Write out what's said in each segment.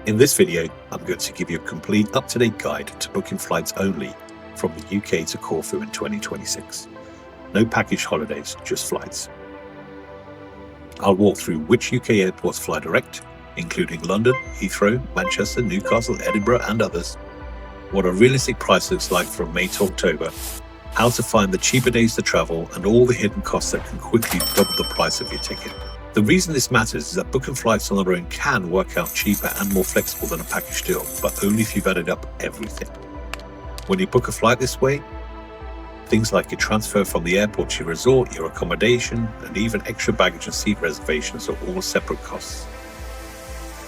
In this video, I'm going to give you a complete up-to-date guide to booking flights only from the UK to Corfu in 2026. No package holidays, just flights. I'll walk through which UK airports fly direct, including London, Heathrow, Manchester, Newcastle, Edinburgh and others, what a realistic price looks like from May to October, how to find the cheaper days to travel, and all the hidden costs that can quickly double the price of your ticket. The reason this matters is that booking flights on their own can work out cheaper and more flexible than a package deal, but only if you've added up everything. When you book a flight this way, things like your transfer from the airport to your resort, your accommodation, and even extra baggage and seat reservations are all separate costs.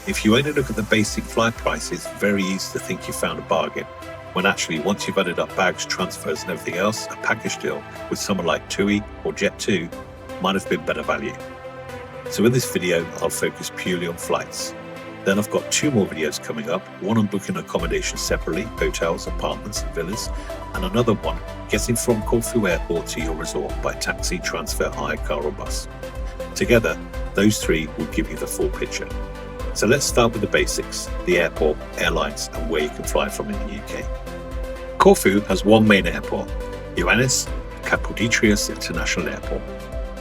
If you only look at the basic flight price, it's very easy to think you found a bargain, when actually once you've added up bags, transfers and everything else, a package deal with someone like TUI or Jet2 might have been better value. So in this video, I'll focus purely on flights. Then I've got two more videos coming up, one on booking accommodation separately, hotels, apartments, villas, and another one getting from Corfu Airport to your resort by taxi, transfer, hire car or bus. Together, those three will give you the full picture. So let's start with the basics, the airport, airlines, and where you can fly from in the UK. Corfu has one main airport, Ioannis Kapodistrias International Airport.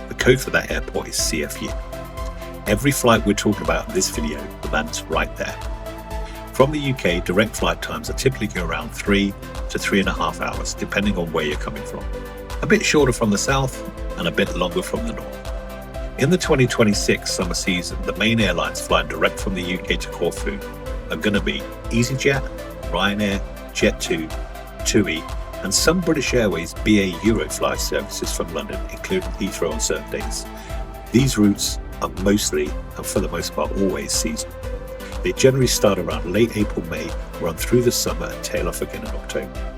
The code for that airport is CFU. Every flight we're talking about in this video lands right there. From the UK, direct flight times are typically around 3 to 3.5 hours, depending on where you're coming from. A bit shorter from the south and a bit longer from the north. In the 2026 summer season, the main airlines flying direct from the UK to Corfu are going to be EasyJet, Ryanair, Jet2, TUI, and some British Airways BA Eurofly services from London, including Heathrow on certain days. These routes are mostly, and for the most part always, seasonal. They generally start around late April, May, run through the summer and tail off again in October.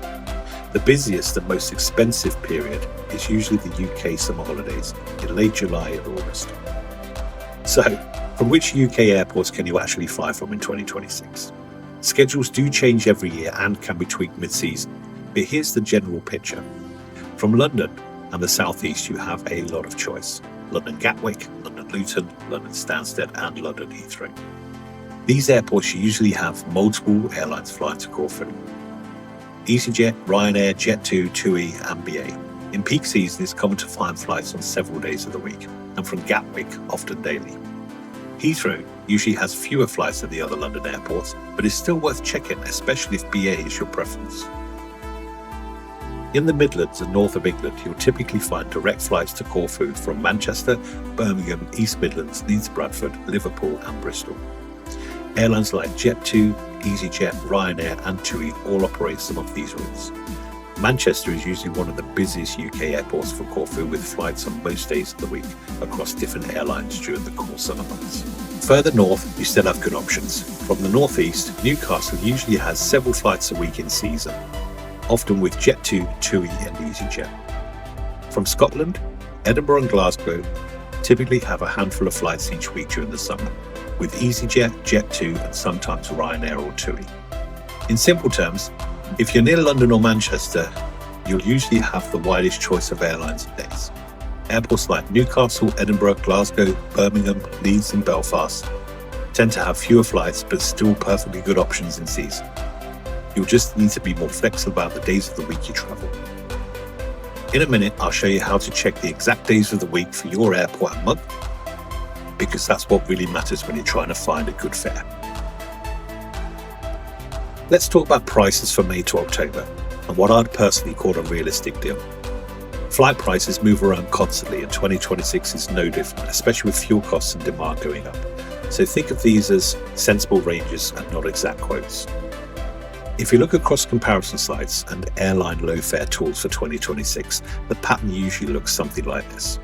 The busiest and most expensive period is usually the UK summer holidays in late July and August. So, from which UK airports can you actually fly from in 2026? Schedules do change every year and can be tweaked mid-season, but here's the general picture. From London and the southeast, you have a lot of choice. London Gatwick, London Luton, London Stansted and London Heathrow. These airports usually have multiple airlines flying to Corfu. EasyJet, Ryanair, Jet2, TUI and BA. In peak season, it's common to find flights on several days of the week, and from Gatwick, often daily. Heathrow usually has fewer flights than the other London airports, but is still worth checking, especially if BA is your preference. In the Midlands and north of England, you'll typically find direct flights to Corfu from Manchester, Birmingham, East Midlands, Leeds, Bradford, Liverpool and Bristol. Airlines like Jet2, EasyJet, Ryanair and TUI all operate some of these routes. Manchester is usually one of the busiest UK airports for Corfu, with flights on most days of the week across different airlines during the cool summer months. Further north, you still have good options. From the northeast, Newcastle usually has several flights a week in season, often with Jet2, TUI and EasyJet. From Scotland, Edinburgh and Glasgow typically have a handful of flights each week during the summer, with EasyJet, Jet2 and sometimes Ryanair or TUI. In simple terms, if you're near London or Manchester, you'll usually have the widest choice of airlines and days. Airports like Newcastle, Edinburgh, Glasgow, Birmingham, Leeds and Belfast tend to have fewer flights but still perfectly good options in season. You'll just need to be more flexible about the days of the week you travel. In a minute, I'll show you how to check the exact days of the week for your airport and month, because that's what really matters when you're trying to find a good fare. Let's talk about prices for May to October and what I'd personally call a realistic deal. Flight prices move around constantly and 2026 is no different, especially with fuel costs and demand going up. So think of these as sensible ranges and not exact quotes. If you look across comparison sites and airline low fare tools for 2026, the pattern usually looks something like this.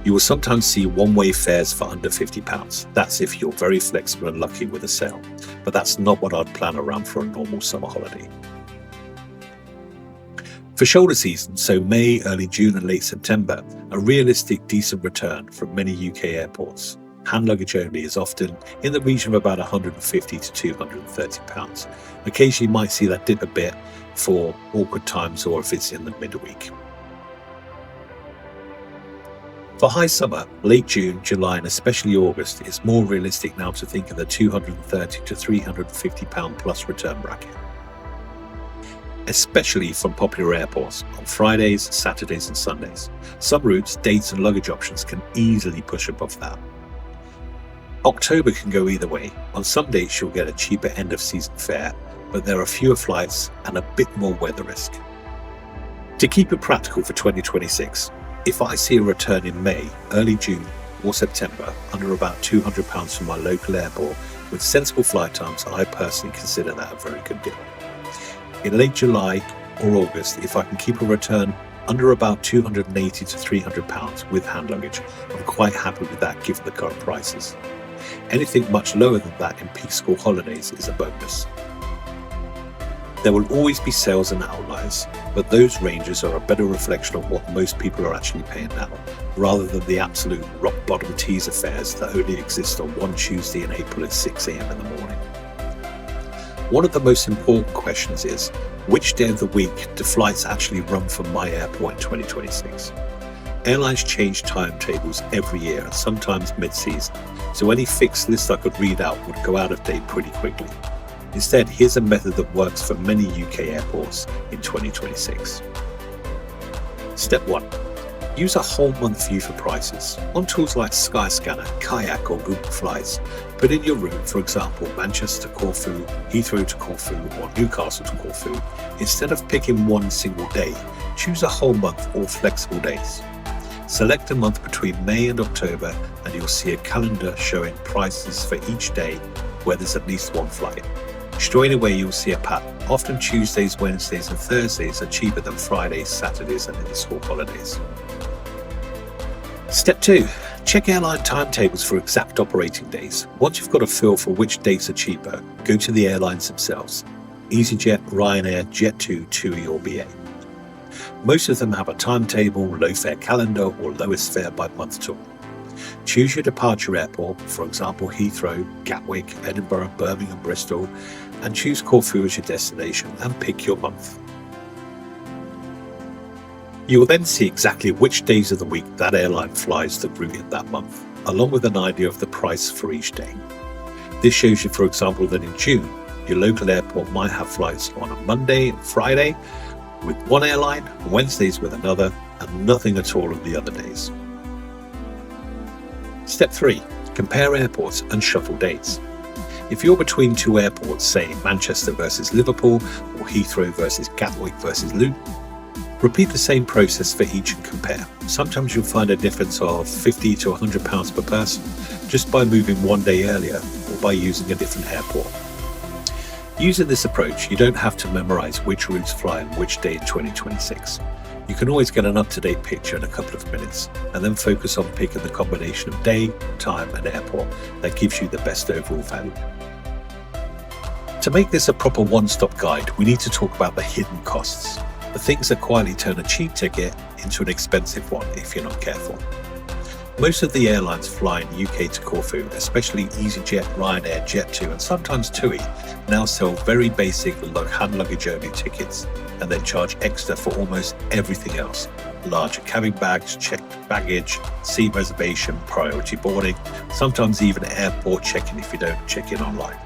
You will sometimes see one-way fares for under £50. That's if you're very flexible and lucky with a sale, but that's not what I'd plan around for a normal summer holiday. For shoulder season, so May, early June and late September, a realistic decent return from many UK airports. Hand luggage only is often in the region of about £150 to £230. Occasionally you might see that dip a bit for awkward times or if it's in the midweek. For high summer, late June, July and especially August, it's more realistic now to think of the £230 to £350 plus return bracket. Especially from popular airports on Fridays, Saturdays and Sundays. Some routes, dates and luggage options can easily push above that. October can go either way. On some dates you'll get a cheaper end of season fare, but there are fewer flights and a bit more weather risk. To keep it practical for 2026, if I see a return in May, early June or September under about £200 from my local airport with sensible flight times, I personally consider that a very good deal. In late July or August, if I can keep a return under about £280 to £300 with hand luggage, I'm quite happy with that given the current prices. Anything much lower than that in peak school holidays is a bonus. There will always be sales and outliers, but those ranges are a better reflection of what most people are actually paying now, rather than the absolute rock bottom teaser fares that only exist on one Tuesday in April at 6 AM in the morning. One of the most important questions is, which day of the week do flights actually run from my airport in 2026? Airlines change timetables every year and sometimes mid-season, so any fixed list I could read out would go out of date pretty quickly. Instead, here's a method that works for many UK airports in 2026. Step 1. Use a whole month view for prices. On tools like Skyscanner, Kayak or Google Flights, put in your route, for example, Manchester to Corfu, Heathrow to Corfu or Newcastle to Corfu. Instead of picking one single day, choose a whole month or flexible days. Select a month between May and October and you'll see a calendar showing prices for each day where there's at least one flight. Straight away you'll see a pattern. Often Tuesdays, Wednesdays and Thursdays are cheaper than Fridays, Saturdays and in the school holidays. Step 2. Check airline timetables for exact operating days. Once you've got a feel for which dates are cheaper, go to the airlines themselves. EasyJet, Ryanair, Jet2, TUI or BA. Most of them have a timetable, low fare calendar or lowest fare by month tour. Choose your departure airport, for example Heathrow, Gatwick, Edinburgh, Birmingham, Bristol, and choose Corfu as your destination and pick your month. You will then see exactly which days of the week that airline flies the route in that month, along with an idea of the price for each day. This shows you, for example, that in June, your local airport might have flights on a Monday and Friday with one airline, Wednesdays with another, and nothing at all on the other days. Step 3. Compare airports and shuffle dates. If you're between two airports, say Manchester versus Liverpool or Heathrow versus Gatwick versus Luton, repeat the same process for each and compare. Sometimes you'll find a difference of £50 to £100 per person just by moving one day earlier or by using a different airport. Using this approach, you don't have to memorize which routes fly on which day in 2026. You can always get an up-to-date picture in a couple of minutes and then focus on picking the combination of day, time and airport that gives you the best overall value. To make this a proper one-stop guide, we need to talk about the hidden costs, the things that quietly turn a cheap ticket into an expensive one if you're not careful. Most of the airlines flying UK to Corfu, especially EasyJet, Ryanair, Jet2 and sometimes TUI, now sell very basic hand luggage only tickets and then charge extra for almost everything else. Larger cabin bags, checked baggage, seat reservation, priority boarding, sometimes even airport check-in if you don't check in online.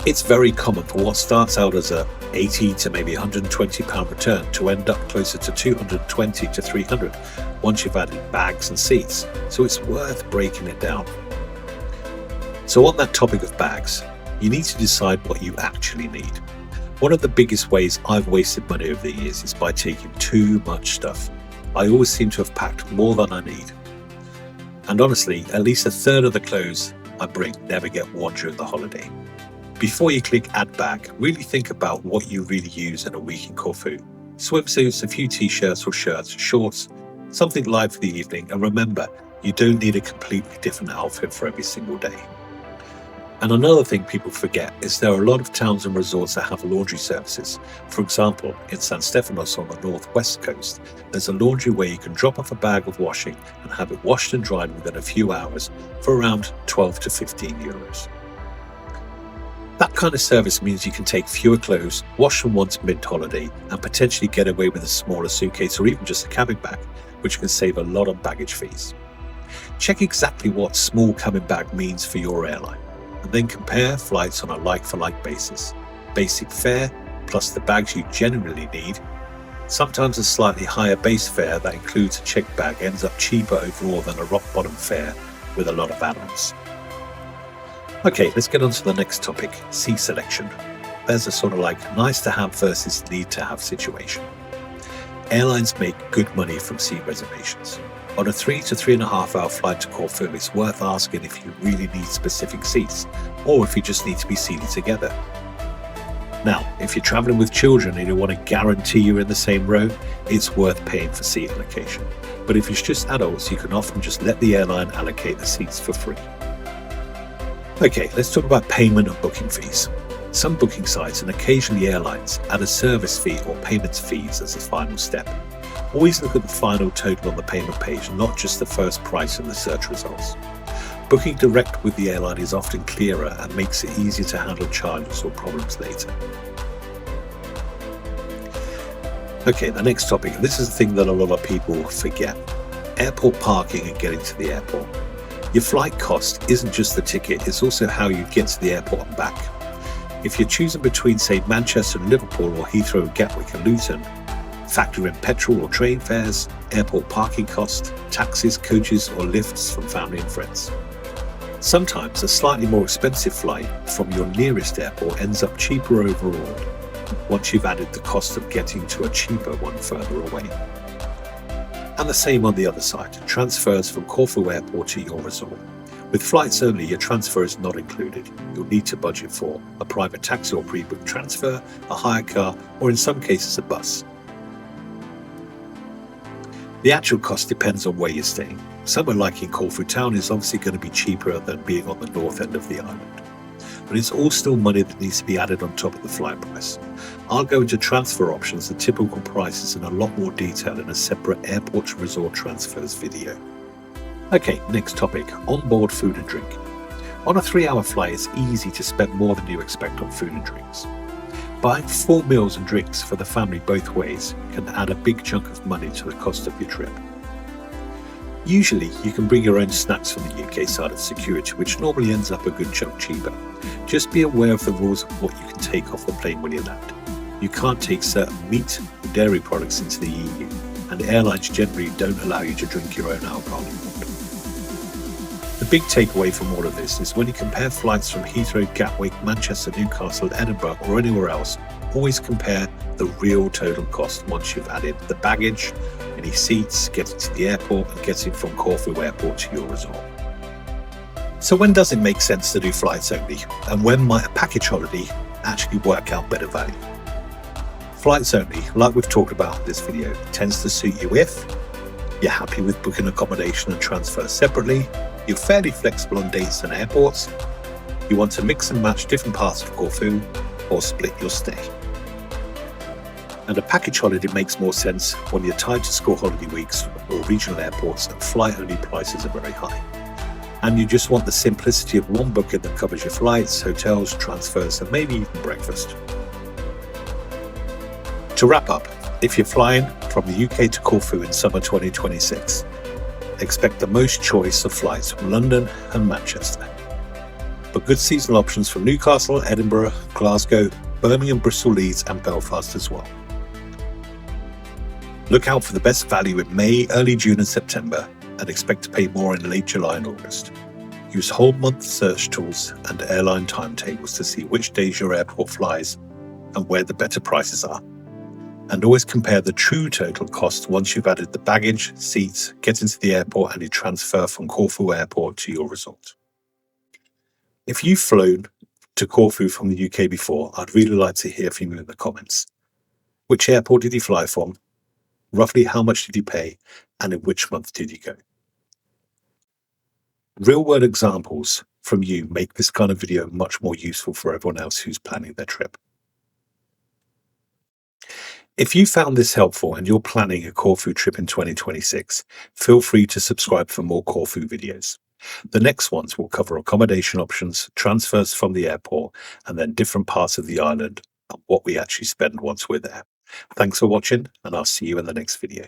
It's very common for what starts out as a £80 to maybe £120 return to end up closer to £220 to £300 once you've added bags and seats, so it's worth breaking it down. So on that topic of bags, you need to decide what you actually need. One of the biggest ways I've wasted money over the years is by taking too much stuff. I always seem to have packed more than I need. And honestly, at least a third of the clothes I bring never get worn during the holiday. Before you click add bag, really think about what you really use in a week in Corfu. Swimsuits, a few t-shirts or shirts, shorts, something light for the evening, and remember, you don't need a completely different outfit for every single day. And another thing people forget is there are a lot of towns and resorts that have laundry services. For example, in San Stefanos on the northwest coast, there's a laundry where you can drop off a bag of washing and have it washed and dried within a few hours for around 12 to 15 euros. That kind of service means you can take fewer clothes, wash them once mid-holiday, and potentially get away with a smaller suitcase or even just a cabin bag, which can save a lot on baggage fees. Check exactly what small cabin bag means for your airline, and then compare flights on a like-for-like basis. Basic fare plus the bags you generally need. Sometimes a slightly higher base fare that includes a checked bag ends up cheaper overall than a rock-bottom fare with a lot of add-ons. Okay, let's get on to the next topic, seat selection. There's a sort of like nice to have versus need to have situation. Airlines make good money from seat reservations. On a 3 to 3.5 hour flight to Corfu, it's worth asking if you really need specific seats, or if you just need to be seated together. Now, if you're traveling with children and you want to guarantee you're in the same row, it's worth paying for seat allocation. But if it's just adults, you can often just let the airline allocate the seats for free. Okay, let's talk about payment and booking fees. Some booking sites and occasionally airlines add a service fee or payments fees as a final step. Always look at the final total on the payment page, not just the first price in the search results. Booking direct with the airline is often clearer and makes it easier to handle charges or problems later. Okay, the next topic, and this is the thing that a lot of people forget. Airport parking and getting to the airport. Your flight cost isn't just the ticket, it's also how you get to the airport and back. If you're choosing between, say, Manchester and Liverpool or Heathrow, Gatwick and Luton, factor in petrol or train fares, airport parking costs, taxis, coaches or lifts from family and friends. Sometimes a slightly more expensive flight from your nearest airport ends up cheaper overall once you've added the cost of getting to a cheaper one further away. And the same on the other side, transfers from Corfu Airport to your resort. With flights only, your transfer is not included. You'll need to budget for a private taxi or pre-booked transfer, a hire car, or in some cases a bus. The actual cost depends on where you're staying. Somewhere like in Corfu town is obviously going to be cheaper than being on the north end of the island. But it's all still money that needs to be added on top of the flight price. I'll go into transfer options and typical prices in a lot more detail in a separate airport to resort transfers video. Okay, next topic, onboard food and drink. On a 3-hour flight, it's easy to spend more than you expect on food and drinks. Buying full meals and drinks for the family both ways can add a big chunk of money to the cost of your trip. Usually, you can bring your own snacks from the UK side of security, which normally ends up a good chunk cheaper. Just be aware of the rules of what you can take off the plane when you land. You can't take certain meat or dairy products into the EU, and airlines generally don't allow you to drink your own alcohol. The big takeaway from all of this is when you compare flights from Heathrow, Gatwick, Manchester, Newcastle, Edinburgh or anywhere else, always compare the real total cost once you've added the baggage, any seats, getting to the airport and getting from Corfu Airport to your resort. So when does it make sense to do flights only? And when might a package holiday actually work out better value? Flights only, like we've talked about in this video, tends to suit you if you're happy with booking accommodation and transfer separately, you're fairly flexible on dates and airports, you want to mix and match different parts of Corfu, or split your stay. And a package holiday makes more sense when you're tied to school holiday weeks or regional airports and flight-only prices are very high. And you just want the simplicity of one booking that covers your flights, hotels, transfers, and maybe even breakfast. To wrap up, if you're flying from the UK to Corfu in summer 2026, expect the most choice of flights from London and Manchester. But good seasonal options from Newcastle, Edinburgh, Glasgow, Birmingham, Bristol, Leeds and Belfast as well. Look out for the best value in May, early June and September, and expect to pay more in late July and August. Use whole month search tools and airline timetables to see which days your airport flies and where the better prices are. And always compare the true total cost once you've added the baggage, seats, getting to the airport and your transfer from Corfu Airport to your resort. If you've flown to Corfu from the UK before, I'd really like to hear from you in the comments. Which airport did you fly from? Roughly how much did you pay? And in which month did you go? Real-world examples from you make this kind of video much more useful for everyone else who's planning their trip. If you found this helpful and you're planning a Corfu trip in 2026, feel free to subscribe for more Corfu videos. The next ones will cover accommodation options, transfers from the airport, and then different parts of the island and what we actually spend once we're there. Thanks for watching, and I'll see you in the next video.